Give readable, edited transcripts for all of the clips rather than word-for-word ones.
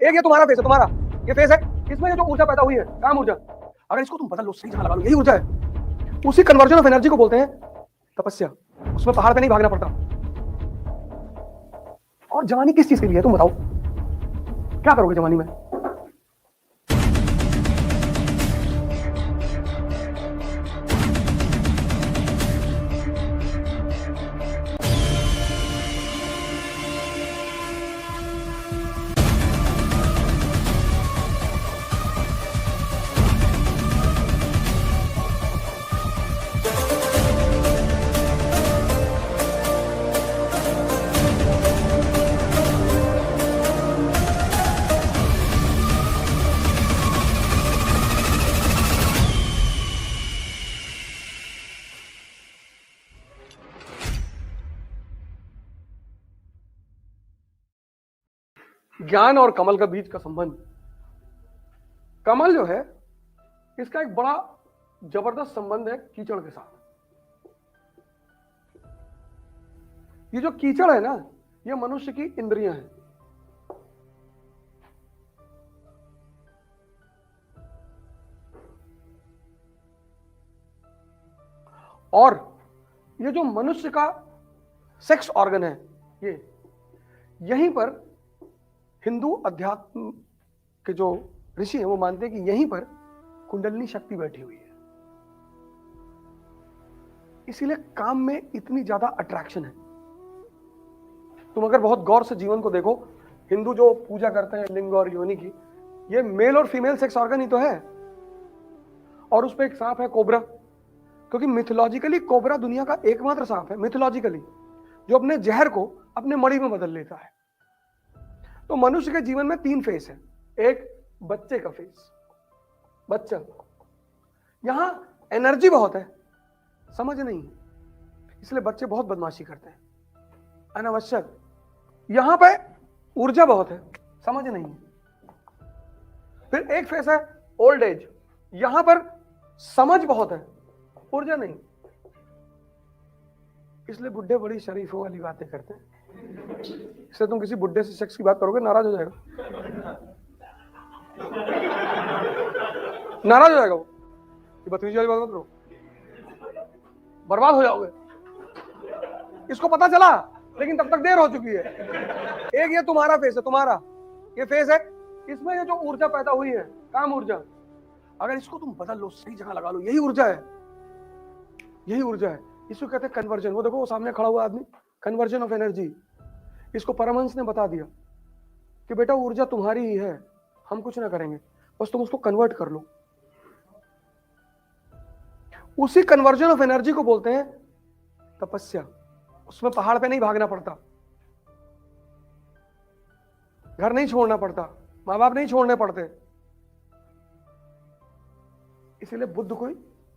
एक ये तुम्हारा फेस है, तुम्हारा ये फेस है, इसमें ये जो ऊर्जा पैदा हुई है, काम ऊर्जा, अगर इसको तुम बदल लो, सही जगह लगा लो, यही ऊर्जा है। उसी कन्वर्जन ऑफ एनर्जी को बोलते हैं तपस्या। उसमें पहाड़ पे नहीं भागना पड़ता। और जवानी किस चीज के लिए है तुम बताओ, क्या करोगे जवानी में? ज्ञान और कमल का बीच का संबंध। कमल जो है इसका एक बड़ा जबरदस्त संबंध है कीचड़ के साथ। ये जो कीचड़ है ना, ये मनुष्य की इंद्रियां हैं। और ये जो मनुष्य का सेक्स ऑर्गन है, ये यहीं पर हिंदू अध्यात्म के जो ऋषि हैं वो मानते हैं कि यहीं पर कुंडलिनी शक्ति बैठी हुई है। इसीलिए काम में इतनी ज्यादा अट्रैक्शन है। तुम अगर बहुत गौर से जीवन को देखो, हिंदू जो पूजा करते हैं लिंग और योनि की, ये मेल और फीमेल सेक्स ऑर्गन ही तो है। और उस पर एक सांप है, कोबरा, क्योंकि मिथोलॉजिकली कोबरा दुनिया का एकमात्र सांप है मिथोलॉजिकली जो अपने जहर को अपने मणि में बदल लेता है। तो मनुष्य के जीवन में 3 फेस है। एक बच्चे का फेस, बच्चा, यहां एनर्जी बहुत है, समझ नहीं है, इसलिए बच्चे बहुत बदमाशी करते हैं, अनावश्यक। यहां पे ऊर्जा बहुत है, समझ नहीं है। फिर एक फेस है ओल्ड एज, यहां पर समझ बहुत है, ऊर्जा नहीं, इसलिए बुढ़े बड़ी शरीफों वाली बातें करते हैं। इसलिए तुम किसी बुढ़े से सेक्स की बात करोगे, नाराज हो जाएगा, नाराज हो जाएगा वो, ये बदतमीजी वाली बात मत करो, बर्बाद हो जाओगे। इसको पता चला, लेकिन तब तक देर हो चुकी है। एक ये तुम्हारा फेस है, तुम्हारा ये फेस है, इसमें ये जो ऊर्जा पैदा हुई है, काम ऊर्जा, अगर इसको तुम बदल लो, सही जगह लगा लो, यही ऊर्जा है, यही ऊर्जा है। इसको कहते हैं कन्वर्जन। वो देखो वो सामने खड़ा हुआ आदमी, कन्वर्जन ऑफ एनर्जी। इसको परमहंस ने बता दिया कि बेटा ऊर्जा तुम्हारी ही है, हम कुछ ना करेंगे, बस तुम उसको कन्वर्ट कर लो। उसी कन्वर्जन ऑफ एनर्जी को बोलते हैं तपस्या। उसमें पहाड़ पे नहीं भागना पड़ता, घर नहीं छोड़ना पड़ता, माँ बाप नहीं छोड़ने पड़ते। इसीलिए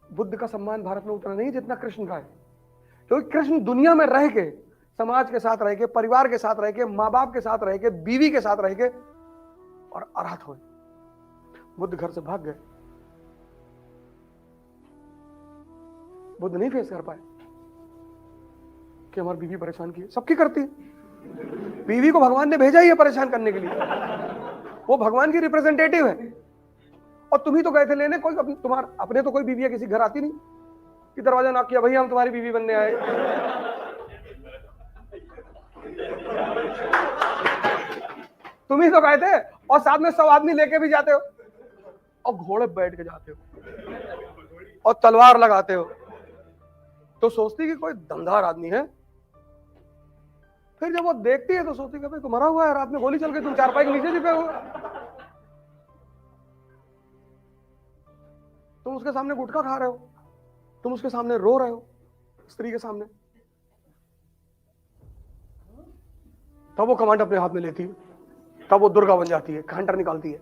बुद्ध का सम्मान भारत में उतना नहीं जितना कृष्ण का है, क्योंकि कृष्ण दुनिया में रह के, समाज के साथ रह के, परिवार के साथ रह के, माँ बाप के साथ रह के, बीवी के साथ रह के और अरहत हुए। बुद्ध घर से भाग गए, बुद्ध नहीं फेस कर पाए कि हमारी बीवी परेशान की है, सबकी करती है। बीवी को भगवान ने भेजा ही है परेशान करने के लिए, वो भगवान की रिप्रेजेंटेटिव है। और तुम ही तो गए थे लेने, कोई अपने तो कोई बीवी किसी घर आती नहीं कि दरवाजा नॉक किया, भैया हम तुम्हारी बीवी बनने आए। तुम ही तो गए थे, और साथ में 100 आदमी लेके भी जाते हो, और घोड़े बैठ के जाते हो, और तलवार लगाते हो, तो सोचती कि कोई दमदार आदमी है। फिर जब वो देखती है तो सोचती कि भाई तो मरा हुआ है, रात में गोली चल के तुम चारपाई के नीचे छिपे हो, तुम उसके सामने गुटखा खा रहे हो, तुम उसके सामने रो रहे हो, स्त्री के सामने। तब वो कमांड अपने हाथ में लेती है, तब वो दुर्गा बन जाती है, हंटर निकालती है,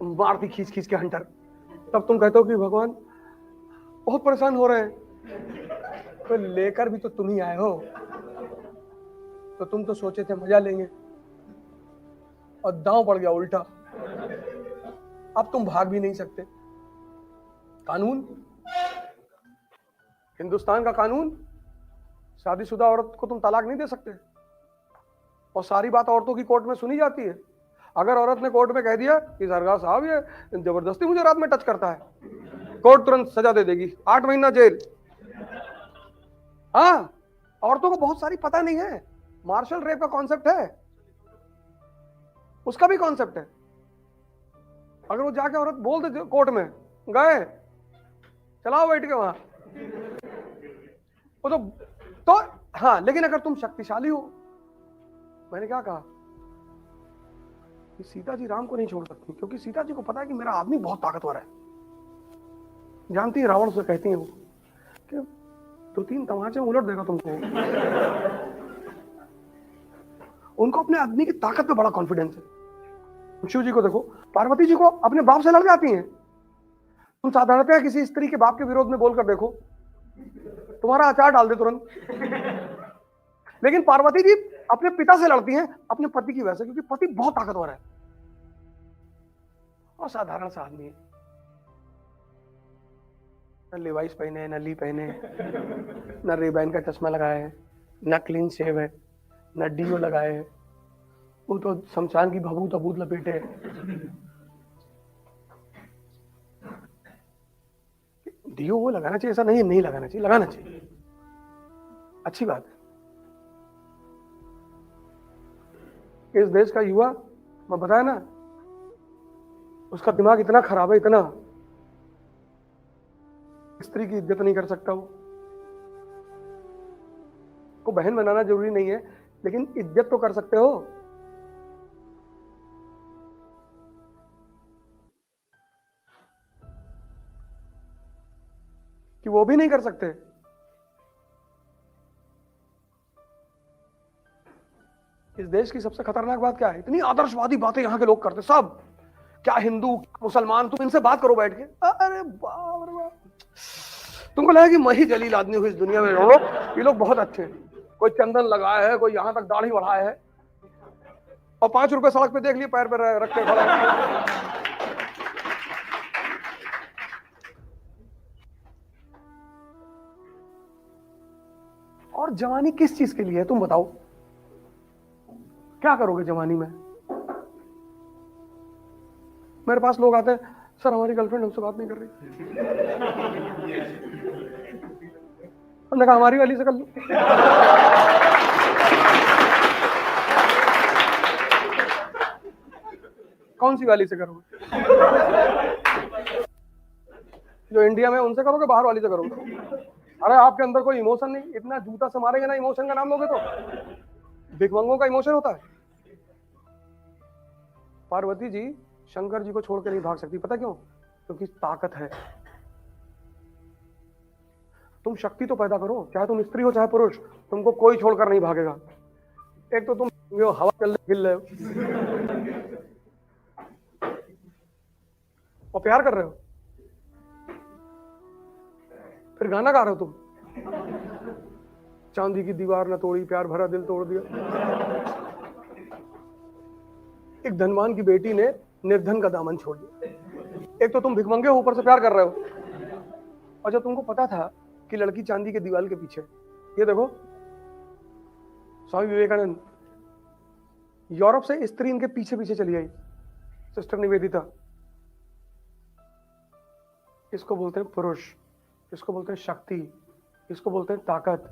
मारती खींच खींच के हंटर। तब तुम कहते हो कि भगवान बहुत परेशान हो रहे हैं, तो लेकर भी तो तुम ही आए हो, तो तुम तो सोचे थे मजा लेंगे, और दांव पड़ गया उल्टा। अब तुम भाग भी नहीं सकते। कानून, हिंदुस्तान का कानून, शादीशुदा औरत को तुम तलाक नहीं दे सकते, और सारी बात औरतों की कोर्ट में सुनी जाती है। अगर औरत ने कोर्ट में कह दिया कि सरकार साहब ये जबरदस्ती मुझे रात में टच करता है, कोर्ट तुरंत सजा दे देगी, 8 महीना जेल। हाँ, औरतों को बहुत सारी पता नहीं है, मार्शल रेप का कॉन्सेप्ट है, उसका भी कॉन्सेप्ट है। अगर वो जाके औरत बोल दे कोर्ट में, गए चलाओ बैठ के वहां, वो तो हाँ, लेकिन अगर तुम शक्तिशाली हो, मैंने क्या कहा कि सीता जी राम को नहीं छोड़ सकती, क्योंकि सीता जी को पता है कि मेरा आदमी बहुत ताकतवर है। जानती है रावण से कहती है वो कि 2-3 तमाचे उलट देगा तुमको। उनको अपने आदमी की ताकत पे बड़ा कॉन्फिडेंस है। शिव जी को देखो, पार्वती जी को अपने बाप से लड़ जाती हैं। तुम साधारणतः किसी स्त्री के बाप के विरोध में बोलकर देखो, तुम्हारा अचार डाल दे तुरंत। लेकिन पार्वती जी अपने पिता से लड़ती हैं, अपने पति की वजह से, क्योंकि पति बहुत ताकतवर है और साधारण सा आदमी है। न लेवाइस पहने, न ली पहने, न रेबैन का चश्मा लगाया है, न क्लीन शेव है, न डीओ लगाए है, वो तो शमशान की भभूत अभूत लपेटे है। डीओ वो लगाना चाहिए, ऐसा नहीं लगाना चाहिए, लगाना चाहिए, अच्छी बात है। इस देश का युवा, मैं बताया ना, उसका दिमाग इतना खराब है, इतना, स्त्री की इज्जत नहीं कर सकता। वो को बहन बनाना जरूरी नहीं है, लेकिन इज्जत तो कर सकते हो। कि वो भी नहीं कर सकते। इस देश की सबसे खतरनाक बात क्या है, इतनी आदर्शवादी बातें यहाँ के लोग करते, सब क्या हिंदू मुसलमान, तुम इनसे बात करो बैठ के, अरे बाप रे बाप, तुमको लगा कि मैं ही जलील आदमी हूँ इस दुनिया में। ये लोग बहुत अच्छे हैं, कोई चंदन लगाया है, कोई यहां तक दाढ़ी बढ़ाया है, और 5 रुपए सड़क पे देख लिए पैर पर रख के खड़ा। और जवानी किस चीज के लिए है, तुम बताओ, क्या करोगे जवानी में? मेरे पास लोग आते हैं, सर हमारी गर्लफ्रेंड हमसे बात नहीं कर रही। हमने कहा हमारी वाली से कर लो। कौन सी वाली से करोगे? जो इंडिया में उनसे करोगे, बाहर वाली से करोगे? अरे आपके अंदर कोई इमोशन नहीं, इतना जूता से मारेंगे ना, इमोशन का नाम लोगे तो? भिखमंगों का इमोशन होता है। पार्वती जी शंकर जी को छोड़ के नहीं भाग सकती, पता क्यों? क्योंकि ताकत है। तुम शक्ति तो पैदा करो, चाहे तुम स्त्री हो चाहे पुरुष, तुमको कोई छोड़कर नहीं भागेगा। एक तो तुम हवा चल हिल रहे हो और प्यार कर रहे हो, फिर गाना गा रहे हो तुम, चांदी की दीवार न तोड़ी, प्यार भरा दिल तोड़ दिया। एक धनवान की बेटी ने निर्धन का दामन छोड़ दिया। एक तो तुम भिखमंगे हो, ऊपर से प्यार कर रहे हो। और जब तुमको पता था कि लड़की चांदी के दीवार के पीछे, ये देखो स्वामी विवेकानंद, यूरोप से स्त्री इनके पीछे पीछे चली आई, सिस्टर निवेदिता। इसको बोलते हैं पुरुष, इसको बोलते हैं शक्ति, इसको बोलते हैं ताकत।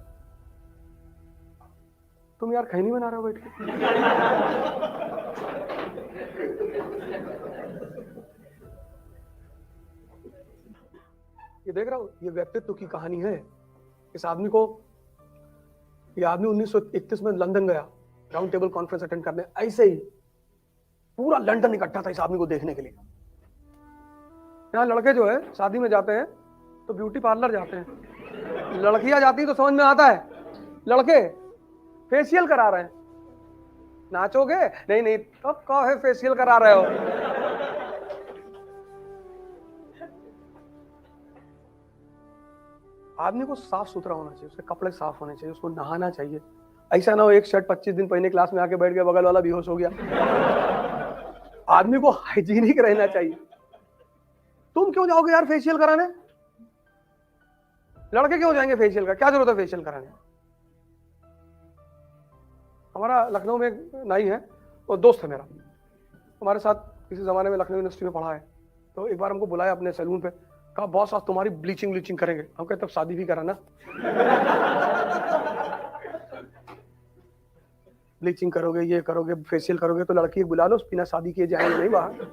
तुम यार खैनी बना रहे हो बैठ के। ये देख रहा हो, ये व्यक्तित्व की कहानी है। इस आदमी को, ये आदमी 1931 में लंदन गया राउंड टेबल कॉन्फ्रेंस अटेंड करने, ऐसे ही पूरा लंदन इकट्ठा था इस आदमी को देखने के लिए। यहाँ लड़के जो है शादी में जाते हैं तो ब्यूटी पार्लर जाते हैं, लड़कियां जाती तो समझ में आता है, लड़के फेशियल करा रहे हैं। नाचोगे? नहीं नहीं, तब कहो है फेशियल करा रहे हो। आदमी को साफ सुथरा होना चाहिए, उसके कपड़े साफ होने चाहिए, उसको नहाना चाहिए। ऐसा ना हो एक शर्ट 25 दिन पहले क्लास में आके बैठ गया, बगल वाला बेहोश हो गया। आदमी को हाइजीनिक रहना चाहिए। तुम क्यों जाओगे यार फेशियल कराने? लड़के क्यों जाएंगे फेशियल का, क्या जरूरत है फेशियल कराने? हमारा लखनऊ में एक नाई है, वो दोस्त है मेरा, हमारे साथ किसी ज़माने में लखनऊ यूनिवर्सिटी में पढ़ा है, तो एक बार हमको बुलाया अपने सैलून पे, कहा बॉस आज तुम्हारी ब्लीचिंग करेंगे। हम कहते तब शादी भी करा ना। ब्लीचिंग करोगे, ये करोगे, फेशियल करोगे, तो लड़की बुला लो, बिना शादी किए जाएंगे नहीं बाहर।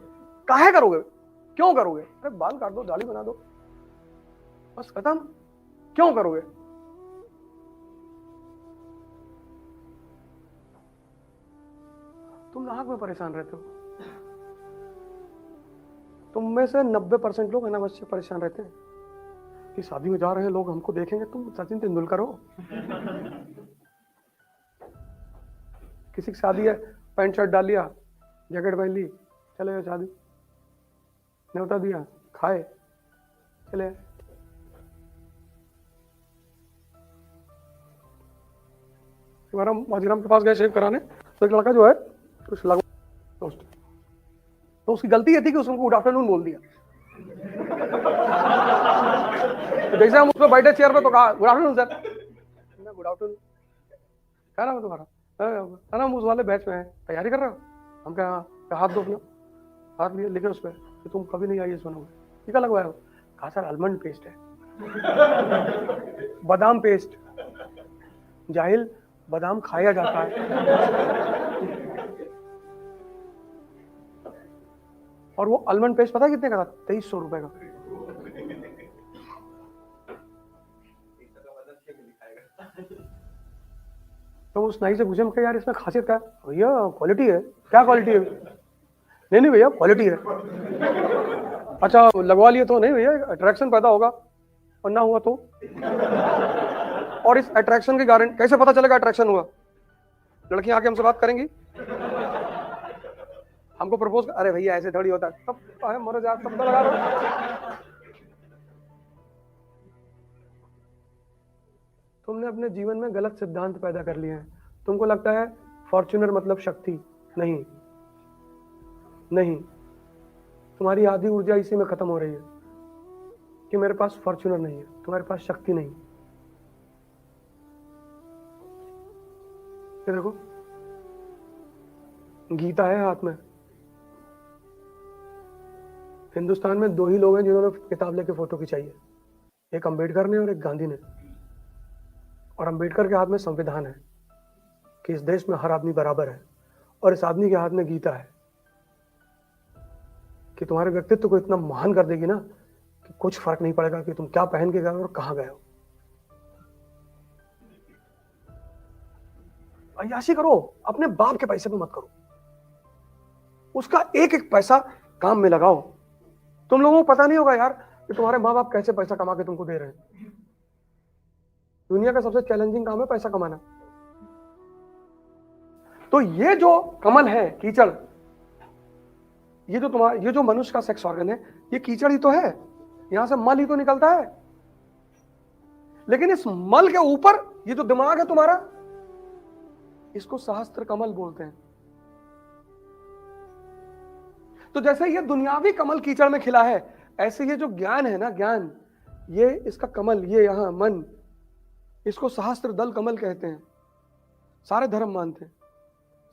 काहे करोगे, क्यों करोगे? अरे बाल काट दो, दाढ़ी बना दो, बस खत्म। क्यों करोगे? तुम नाहक में परेशान रहते हो। तुम में से 90% लोग अनावश्यक परेशान रहते हैं कि शादी में जा रहे हैं लोग, हमको देखेंगे। तुम सचिन तेंदुलकर हो। किसी की शादी है, पैंट शर्ट डाल लिया, जैकेट पहन ली, चले गए शादी, न्योता दिया, खाए, चले। हमारा माजीराम के पास गए शेव कराने, तो एक लड़का जो है कुछ लगा दोस्त, तो उसकी गलती ये थी कि उसने गुड आफ्टरनून बोल दिया। तो जैसे हम उसमें बैठे चेयर पे, तो कहा good afternoon sir. Good afternoon, क्या नाम है तुम्हारा? है ना, हम उस वाले बैच में है, तैयारी कर रहे हो? हम क्या, हाथ दो अपना। हाथ लिए, लिखे उस पर कि तुम कभी नहीं आइए सुनोगे। टीका लगवाया हो? कहा सर आलमंड पेस्ट है। बादाम पेस्ट। जाहिल, बादाम खाया जाता है। और वो आलमंड पेस्ट पता है कितने का था? 2300 रुपए का। तो उस नाई से पूछे, हम यार इसमें खासियत क्या है? भैया क्वालिटी है। क्या क्वालिटी है? नहीं भैया क्वालिटी है। अच्छा लगवा लिए तो? नहीं भैया अट्रैक्शन पैदा होगा, और ना हुआ तो? और इस अट्रैक्शन की गारंटी कैसे पता चलेगा अट्रैक्शन हुआ? लड़कियां आके हमसे बात करेंगी, हमको प्रपोज, अरे भैया ऐसे थोड़ी होता है, तब मरो जा, तब तो लगा रहा। तुमने अपने जीवन में गलत सिद्धांत पैदा कर लिए हैं। तुमको लगता है फॉर्च्यूनर मतलब शक्ति। नहीं नहीं, तुम्हारी आधी ऊर्जा इसी में खत्म हो रही है कि मेरे पास फॉर्च्यूनर नहीं है, तुम्हारे पास शक्ति नहीं। ये देखो, गीता है हाथ में। हिंदुस्तान में 2 ही लोग हैं जिन्होंने किताब लेके फोटो खिंचाई है, एक अंबेडकर ने और एक गांधी ने। और अंबेडकर के हाथ में संविधान है कि इस देश में हर आदमी बराबर है, और इस आदमी के हाथ में गीता है कि तुम्हारे व्यक्तित्व को इतना महान कर देगी ना कि कुछ फर्क नहीं पड़ेगा कि तुम क्या पहन के गए हो और कहां गए हो। अय्याशी करो, अपने बाप के पैसे पे मत करो, उसका एक एक पैसा काम में लगाओ। तुम लोगों को पता नहीं होगा यार कि तुम्हारे माँ बाप कैसे पैसा कमा के तुमको दे रहे हैं। दुनिया का सबसे चैलेंजिंग काम है पैसा कमाना। तो ये जो कमल है, कीचड़, ये जो मनुष्य का सेक्स ऑर्गन है, ये कीचड़ ही तो है, यहां से मल ही तो निकलता है। लेकिन इस मल के ऊपर ये जो दिमाग है तुम्हारा, इसको सहस्त्र कमल बोलते हैं। तो जैसे ये दुनियावी कमल कीचड़ में खिला है, ऐसे ये जो ज्ञान है ना, ज्ञान, ये इसका कमल, ये यहां मन, इसको सहस्त्र दल कमल कहते हैं। सारे धर्म मानते हैं,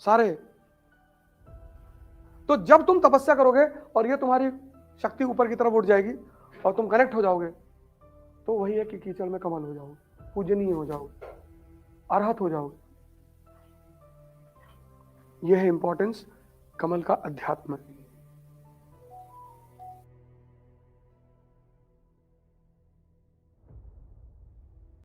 सारे। तो जब तुम तपस्या करोगे और ये तुम्हारी शक्ति ऊपर की तरफ उठ जाएगी और तुम कनेक्ट हो जाओगे, तो वही है कि कीचड़ में कमल हो जाओगे, पूजनीय हो जाओगे, अरहत हो जाओगे। यह है इंपॉर्टेंस कमल का अध्यात्म।